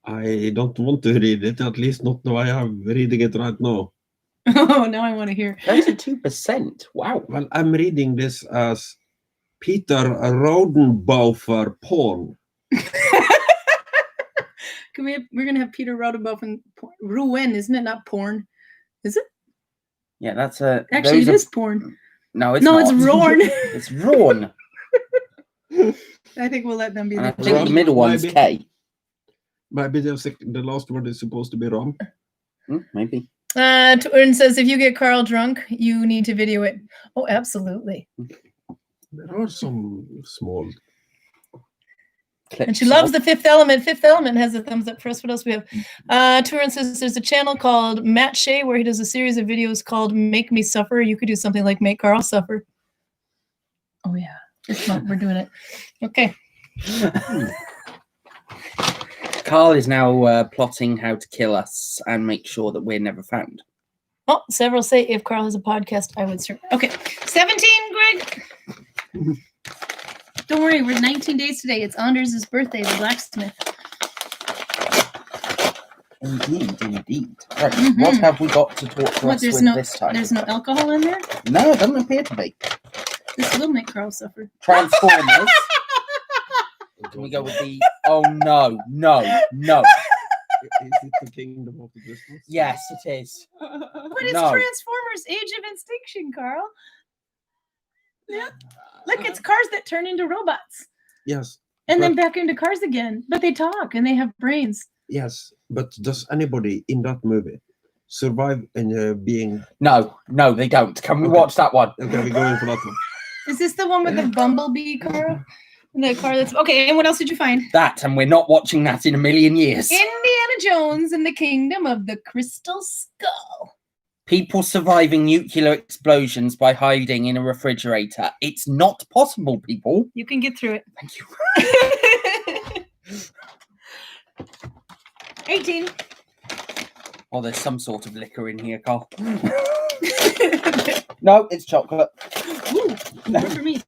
I don't want to read it, at least not now I am reading it right now. Oh, now I want to hear. 32%. Wow. Well, I'm reading this as Peter Rodenbauer porn. We're gonna have Peter Rodenbauer Rouen, isn't it? Not porn, is it? Yeah, that's a. Actually, it those are- is porn. No, it's No, not. it's Rorn. It's Rawn. I think we'll let them be And I the think the Ron, middle one's maybe. K. Maybe the last word is supposed to be wrong. Maybe. Turin says if you get Karl drunk, you need to video it. Oh, absolutely. There are some small. And she loves the Fifth Element. Fifth Element has a thumbs up for us. What else we have? Turin says there's a channel called Matt Shea where he does a series of videos called Make Me Suffer. You could do something like Make Karl Suffer. Oh, yeah. It's fun. We're doing it. Okay. Karl is now plotting how to kill us and make sure that we're never found. Oh, several say if Karl has a podcast, I would certainly. Okay. 17, Greg. Don't worry, we're 19 days today. It's Anders' birthday, the blacksmith. Indeed. Right, what have we got to talk to us with this time? There's no alcohol in there? No, it doesn't appear to be. This will make Karl suffer. Transformers. Can we go with the... Oh, no. Is it the Kingdom of the Distance? Yes, it is. But it's No. Transformers Age of Extinction, Karl. Yeah. Look, it's cars that turn into robots. Yes. And then but- back into cars again. But they talk and they have brains. Yes, but does anybody in that movie survive in being... No, they don't. Can we Okay. watch that one? Okay, we're going for that one. Is this the one with the bumblebee, Karl? The car that's... Okay, and what else did you find? That, and we're not watching that in a million years. Indiana Jones and the Kingdom of the Crystal Skull. People surviving nuclear explosions by hiding in a refrigerator. It's not possible, people. You can get through it. Thank you. 18. Oh, there's some sort of liquor in here, Karl. No, it's chocolate. Ooh, more for me.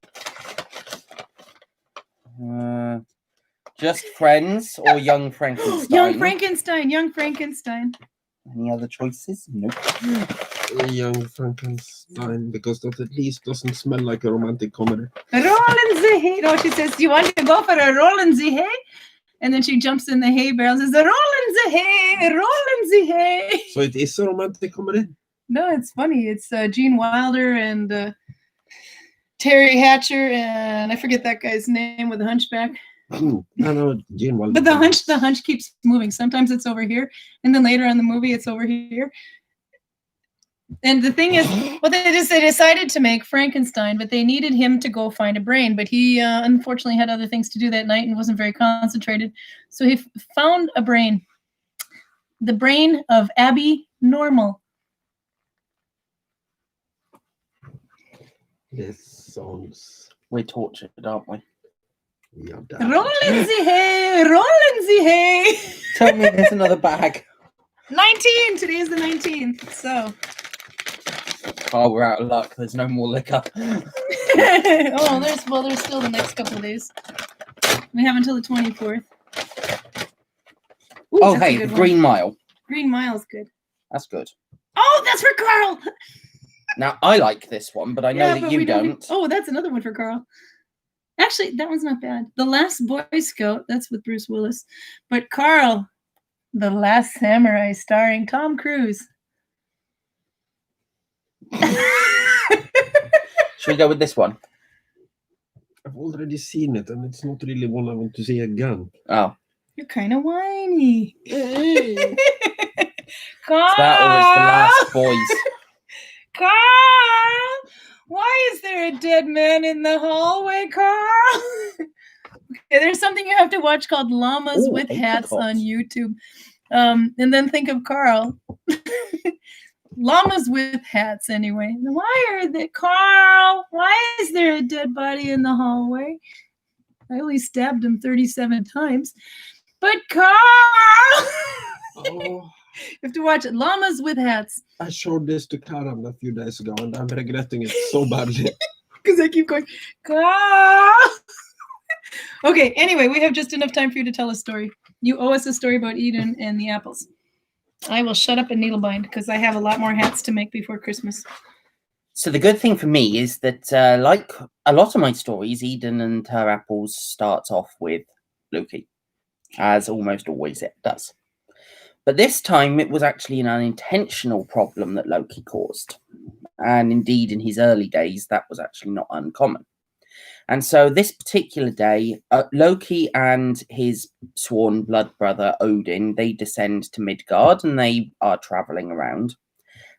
Just Friends or Young Frankenstein? Young Frankenstein. Any other choices? Nope. Young Frankenstein, because that at least doesn't smell like a romantic comedy. Roll in the hay. No, she says, do you want to go for a roll in the hay? And then she jumps in the hay barrel and says, roll in the hay, roll in the hay. So it is a romantic comedy? No, it's funny. It's Gene Wilder and Terry Hatcher, and I forget that guy's name with the hunchback. I know Gene Wilder. But the hunch keeps moving. Sometimes it's over here, and then later in the movie, it's over here. And the thing is, well, they decided to make Frankenstein, but they needed him to go find a brain. But he unfortunately had other things to do that night and wasn't very concentrated. So he found a brain, the brain of Abby Normal. This sounds We're tortured, aren't we? Yeah, Rolling the hay, rolling the hay. Tell me there's another bag. 19. Today is the 19th. So. Oh, we're out of luck. There's no more liquor. Oh, there's still the next couple of days. We have until the 24th. Ooh, Oh, that's a hey, good the one. Green Mile. Green Mile's good. That's good. Oh, that's for Karl. Now, I like this one, but I know Yeah, that but you we don't. Oh, that's another one for Karl. Actually, that one's not bad. The Last Boy Scout, that's with Bruce Willis. But Karl, The Last Samurai, starring Tom Cruise. Should we go with this one? I've already seen it, and it's not really one I want to see again. Oh. You're kind of whiny. Karl! It's that or it's The Last Boys. Karl! Why is there a dead man in the hallway, Karl? Okay, there's something you have to watch called Llamas with Hats on YouTube. And then think of Karl. Llamas with hats, anyway. Why are they, Karl? Why is there a dead body in the hallway? I only stabbed him 37 times. But Karl! Oh, You have to watch it. Llamas with hats. I showed this to Karin a few days ago, and I'm regretting it so badly. Because I keep going, Karl! Okay, anyway, we have just enough time for you to tell a story. You owe us a story about Idun and the apples. I will shut up and needlebind because I have a lot more hats to make before Christmas. So the good thing for me is that, like a lot of my stories, Idun and her apples starts off with Loki, as almost always it does. But this time it was actually an unintentional problem that Loki caused. And indeed, in his early days, that was actually not uncommon. And so this particular day, Loki and his sworn blood brother Odin, they descend to Midgard and they are traveling around.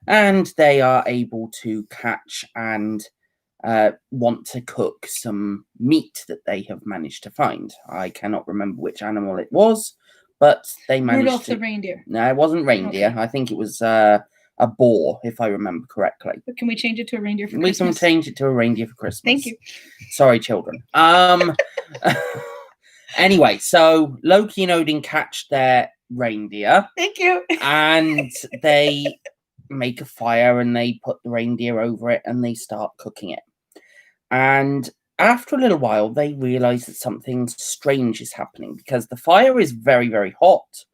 And they are able to catch and want to cook some meat that they have managed to find. I cannot remember which animal it was, but they managed Rudolph to... the reindeer. No, it wasn't reindeer. Okay. I think it was a boar, if I remember correctly. But can we change it to a reindeer for We Christmas? can change it to a reindeer for Christmas. Thank you. Sorry, children. Anyway, so Loki and Odin catch their reindeer. Thank you. And they make a fire and they put the reindeer over it and they start cooking it. And after a little while, they realize that something strange is happening because the fire is very, very hot.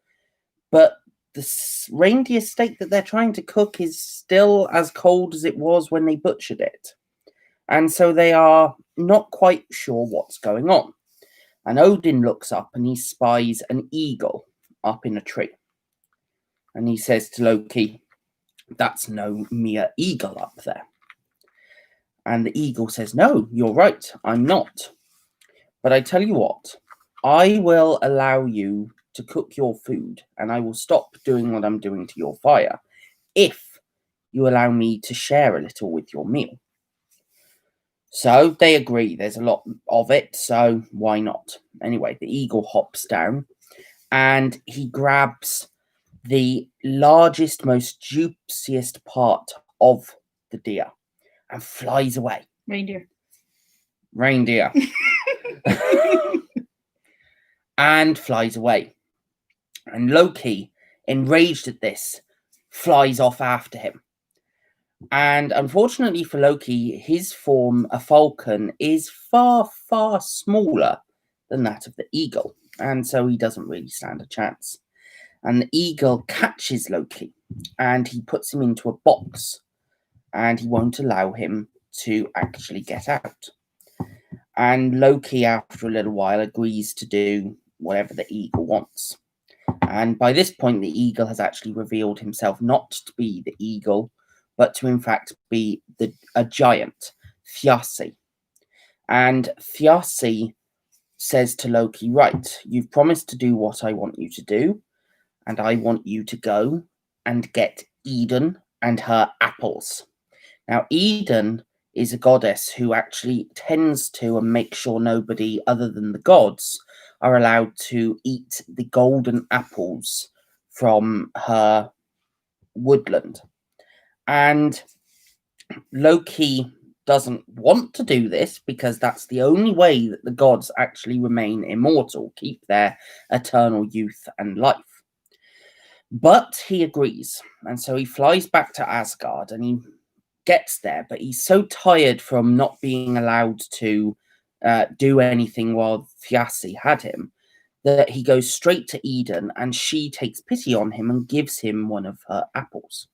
But the reindeer steak that they're trying to cook is still as cold as it was when they butchered it. And so they are not quite sure what's going on. And Odin looks up and he spies an eagle up in a tree. And he says to Loki, "That's no mere eagle up there." And the eagle says, "No, you're right, I'm not. But I tell you what, I will allow you to cook your food and I will stop doing what I'm doing to your fire if you allow me to share a little with your meal." So they agree. There's a lot of it, so why not? Anyway, the eagle hops down and he grabs the largest, most juiciest part of the deer and flies away. Reindeer. And flies away. And Loki, enraged at this, flies off after him. And unfortunately for Loki, his form, a falcon, is far, far smaller than that of the eagle. And so he doesn't really stand a chance. And the eagle catches Loki and he puts him into a box and he won't allow him to actually get out. And Loki, after a little while, agrees to do whatever the eagle wants. And by this point, the eagle has actually revealed himself not to be the eagle, but to in fact be a giant, Thiassi. And Thiassi says to Loki, "Right, you've promised to do what I want you to do, and I want you to go and get Idun and her apples." Now, Idun is a goddess who actually tends to and makes sure nobody other than the gods are allowed to eat the golden apples from her woodland. And Loki doesn't want to do this because that's the only way that the gods actually remain immortal, keep their eternal youth and life. But he agrees, and so he flies back to Asgard, and he gets there, but he's so tired from not being allowed to do anything while Thiassi had him that he goes straight to Idun, and she takes pity on him and gives him one of her apples.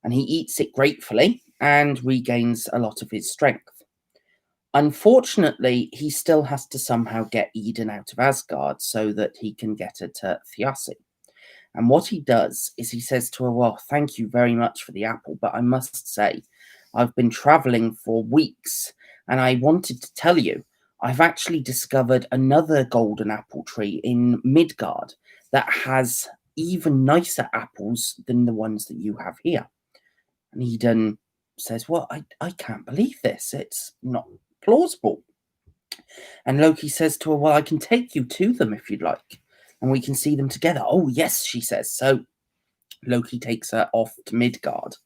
And he eats it gratefully and regains a lot of his strength. Unfortunately, he still has to somehow get Idun out of Asgard so that he can get her to Thiassi. And what he does is he says to her, well, thank you very much for the apple, but I must say, I've been traveling for weeks, and I wanted to tell you, I've actually discovered another golden apple tree in Midgard that has even nicer apples than the ones that you have here. And Idun says, well, I can't believe this. It's not plausible. And Loki says to her, well, I can take you to them if you'd like, and we can see them together. Oh, yes, she says. So Loki takes her off to Midgard.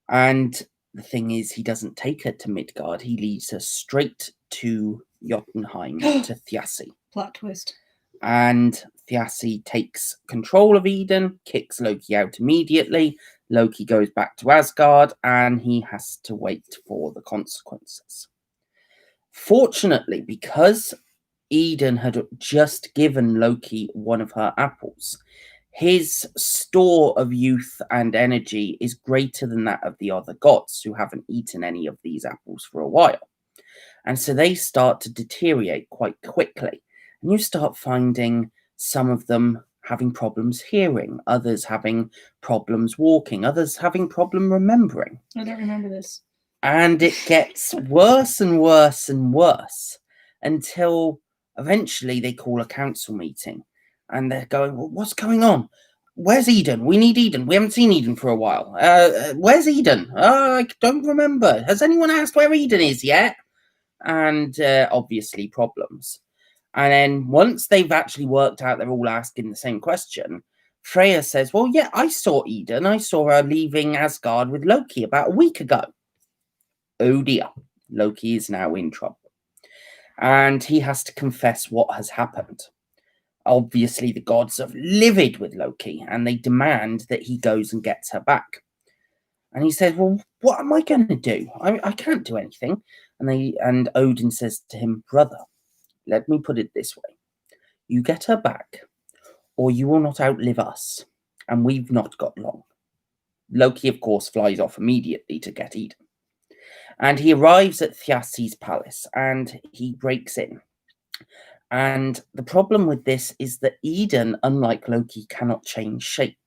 And the thing is, he doesn't take her to Midgard. He leads her straight to Jotunheim, to Thiassi. Plot twist. And Thiassi takes control of Idun, kicks Loki out immediately. Loki goes back to Asgard, and he has to wait for the consequences. Fortunately, because Idun had just given Loki one of her apples, his store of youth and energy is greater than that of the other gods who haven't eaten any of these apples for a while. And so they start to deteriorate quite quickly. And you start finding some of them having problems hearing, others having problems walking, others having problem remembering. I don't remember this. And it gets worse and worse and worse until eventually they call a council meeting. And they're going, well, what's going on? Where's Idun? We need Idun. We haven't seen Idun for a while. Where's Idun? I don't remember. Has anyone asked where Idun is yet? And obviously problems. And then once they've actually worked out they're all asking the same question, Freya says, well, yeah, I saw Idun. I saw her leaving Asgard with Loki about a week ago. Oh dear. Loki is now in trouble. And he has to confess what has happened. Obviously, the gods are livid with Loki, and they demand that he goes and gets her back. And he says, well, what am I going to do? I can't do anything. And Odin says to him, brother, let me put it this way. You get her back, or you will not outlive us, and we've not got long. Loki, of course, flies off immediately to get Idun. And he arrives at Thiassi's palace, and he breaks in. And the problem with this is that Idun, unlike Loki, cannot change shape.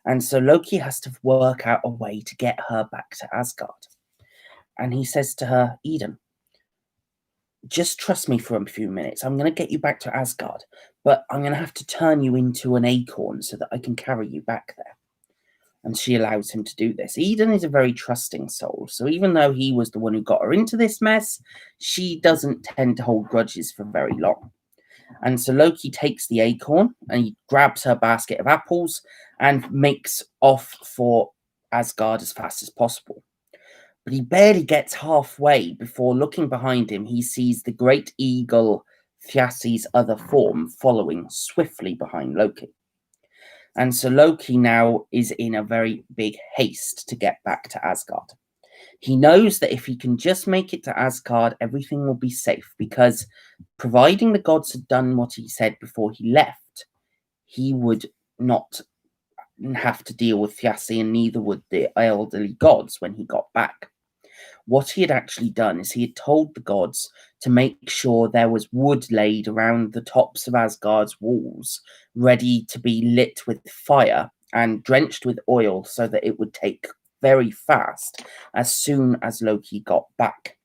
And so Loki has to work out a way to get her back to Asgard. And he says to her, Idun, just trust me for a few minutes. I'm going to get you back to Asgard, but I'm going to have to turn you into an acorn so that I can carry you back there. And she allows him to do this. Idun is a very trusting soul. So even though he was the one who got her into this mess, she doesn't tend to hold grudges for very long. And so Loki takes the acorn and he grabs her basket of apples and makes off for Asgard as fast as possible. But he barely gets halfway before, looking behind him, he sees the great eagle Thiassi's other form following swiftly behind Loki. And so Loki now is in a very big haste to get back to Asgard. He knows that if he can just make it to Asgard, everything will be safe, because providing the gods had done what he said before he left, he would not have to deal with Thiassi, and neither would the elderly gods when he got back. What he had actually done is he had told the gods to make sure there was wood laid around the tops of Asgard's walls, ready to be lit with fire and drenched with oil so that it would take very fast as soon as Loki got back.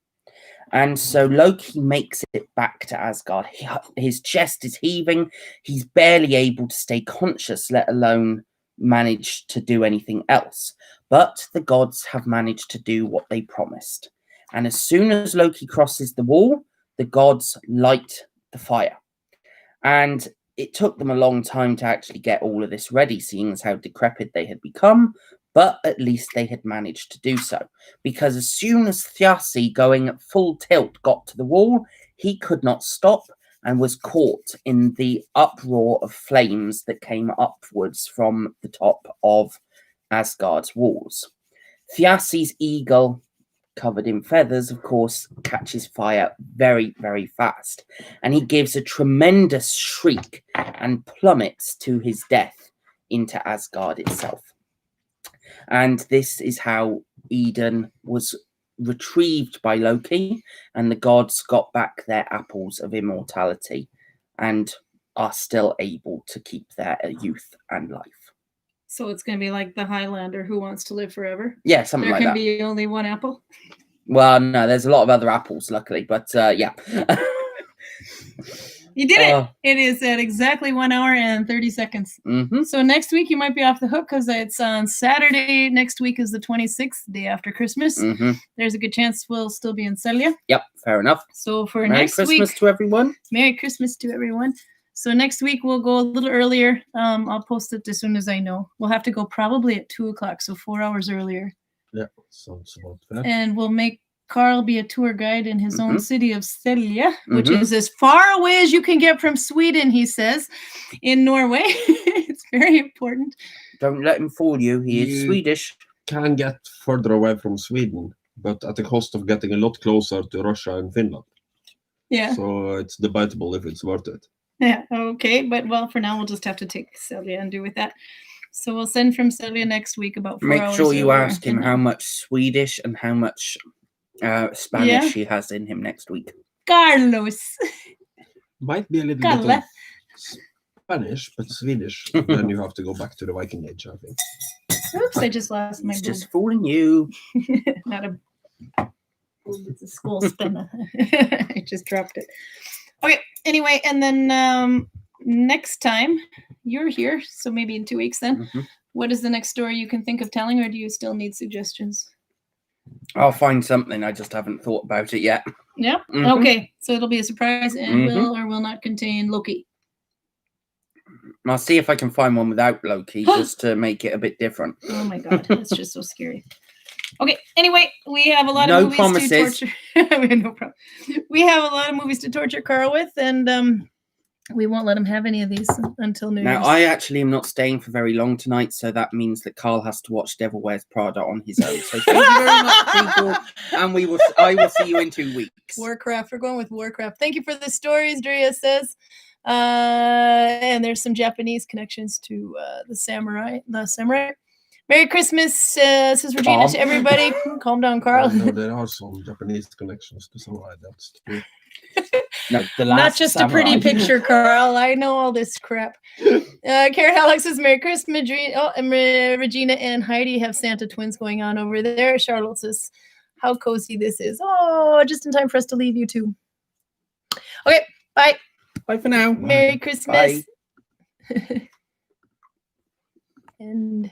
And so Loki makes it back to Asgard. His chest is heaving. He's barely able to stay conscious, let alone manage to do anything else. But the gods have managed to do what they promised. And as soon as Loki crosses the wall, the gods light the fire. And it took them a long time to actually get all of this ready, seeing as how decrepit they had become. but at least they had managed to do so, because as soon as Thiassi, going at full tilt, got to the wall, he could not stop and was caught in the uproar of flames that came upwards from the top of Asgard's walls. Thiassi's eagle, covered in feathers, of course, catches fire very, very fast, and he gives a tremendous shriek and plummets to his death into Asgard itself. And this is how Idun was retrieved by Loki, and the gods got back their apples of immortality and are still able to keep their youth and life. So it's going to be like the Highlander who wants to live forever. Yeah, something like that. There can be only one apple. Well, no, there's a lot of other apples, luckily, but yeah. You did it. It is at exactly 1 hour and 30 seconds. Mm-hmm. So next week you might be off the hook because it's on Saturday. Next week is the 26th, day after Christmas. Mm-hmm. There's a good chance we'll still be in Selja. Yep, fair enough. So for Merry next Christmas week, to everyone. Merry Christmas to everyone. So next week we'll go a little earlier. I'll post it as soon as I know. We'll have to go probably at 2 o'clock, so 4 hours earlier. Yeah, sounds about fair. And we'll make Karl be a tour guide in his own city of Selja, which Mhm. is as far away as you can get from Sweden, he says, in Norway. It's very important. Don't let him fool you. He is You- Swedish. Can get further away from Sweden, but at the cost of getting a lot closer to Russia and Finland. Yeah. So it's debatable if it's worth it. Yeah. Okay. But well, for now, we'll just have to take Selja and do with that. So we'll send from Selja next week about 4 Make hours. sure you earlier. ask him how much Swedish and how much Spanish he has in him next week. Carlos. Might be a little Kalle. bit of Spanish, but Swedish. Then you have to go back to the Viking Age, I think. Oops, I just lost my He's boob. just fooling you. Not a boob, it's a skull spinner. I just dropped it. Okay, anyway, and then next time you're here, so maybe in 2 weeks then, Mhm. what is the next story you can think of telling, or do you still need suggestions? I'll find something. I just haven't thought about it yet. Yeah? Mhm. Okay, so it'll be a surprise and Mhm. will or will not contain Loki. I'll see if I can find one without Loki, just to make it a bit different. Oh my god, that's just so scary. Okay, anyway, we have a lot No of movies promises. to torture. We have no problem. We have a lot of movies to torture Karl with, and we won't let him have any of these until New Now, Year's. I actually am not staying for very long tonight, so that means that Karl has to watch Devil Wears Prada on his own. So thank you very much, people, and I will see you in 2 weeks. Warcraft. We're going with Warcraft. Thank you for the stories, Drea says. And there's some Japanese connections to the samurai. Merry Christmas, says Regina Calm. to everybody. Calm down, Karl. I know there are some Japanese connections to samurai. That's true. No, the Not last just a pretty samurai. picture, Karl. I know all this crap. Karen Alex says Merry Christmas. And Regina and Heidi have Santa twins going on over there. Charlotte says how cozy this is. Oh, just in time for us to leave you too. Okay, bye. Bye for now. Merry Christmas. Bye. And